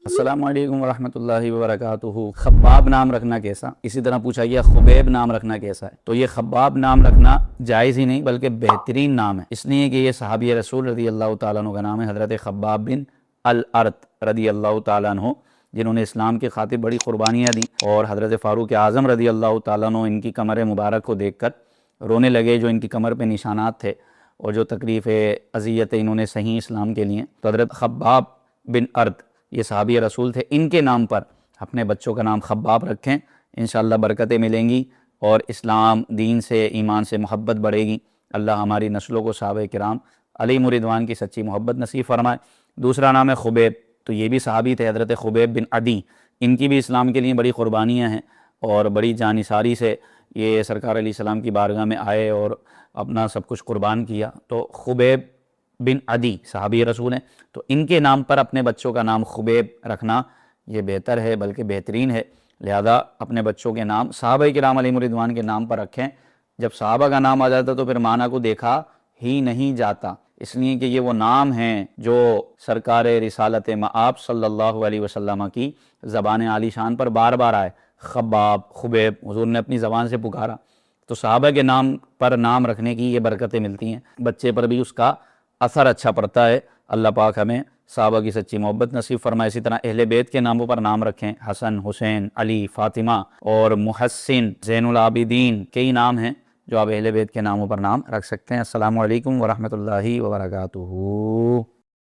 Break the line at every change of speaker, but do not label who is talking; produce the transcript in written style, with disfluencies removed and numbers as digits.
السلام علیکم ورحمۃ اللہ وبرکاتہ۔ خباب نام رکھنا کیسا؟ اسی طرح پوچھا گیا خبیب نام رکھنا کیسا ہے؟ تو یہ خباب نام رکھنا جائز ہی نہیں بلکہ بہترین نام ہے، اس لیے کہ یہ صحابی رسول رضی اللہ تعالیٰ عنہ کا نام ہے، حضرت خباب بن الارت رضی اللہ تعالیٰ عنہ، جنہوں نے اسلام کی خاطر بڑی قربانیاں دیں، اور حضرت فاروق اعظم رضی اللہ تعالیٰ عنہ ان کی کمر مبارک کو دیکھ کر رونے لگے، جو ان کی کمر پہ نشانات تھے اور جو تکلیف اذیت انہوں نے صحیح اسلام کے لیے۔ تو حضرت خباب بن ارت یہ صحابی رسول تھے، ان کے نام پر اپنے بچوں کا نام خباب رکھیں، انشاءاللہ برکتیں ملیں گی اور اسلام دین سے ایمان سے محبت بڑھے گی۔ اللہ ہماری نسلوں کو صحابہ کرام علیہم رضوان کی سچی محبت نصیب فرمائے۔ دوسرا نام ہے خبیب، تو یہ بھی صحابی تھے، حضرت خبیب بن عدی، ان کی بھی اسلام کے لیے بڑی قربانیاں ہیں اور بڑی جانثاری سے یہ سرکار علیہ السلام کی بارگاہ میں آئے اور اپنا سب کچھ قربان کیا۔ تو خبیب بن عدی صحابی رسول ہیں، تو ان کے نام پر اپنے بچوں کا نام خبیب رکھنا یہ بہتر ہے بلکہ بہترین ہے، لہذا اپنے بچوں کے نام صحابہ کرام علیہم رضوان کے نام پر رکھیں۔ جب صحابہ کا نام آ جاتا تو پھر معنی کو دیکھا ہی نہیں جاتا، اس لیے کہ یہ وہ نام ہیں جو سرکار رسالت مآب صلی اللہ علیہ وسلم کی زبان عالی شان پر بار بار آئے۔ خباب، خبیب، حضور نے اپنی زبان سے پکارا، تو صحابہ کے نام پر نام رکھنے کی یہ برکتیں ملتی ہیں، بچے پر بھی اس کا اثر اچھا پڑتا ہے۔ اللہ پاک ہمیں صحابہ کی سچی محبت نصیب فرمائے۔ اسی طرح اہل بیت کے ناموں پر نام رکھیں، حسن، حسین، علی، فاطمہ اور محسن، زین العابدین، کئی نام ہیں جو آپ اہل بیت کے ناموں پر نام رکھ سکتے ہیں۔ السلام علیکم ورحمۃ اللہ وبرکاتہ۔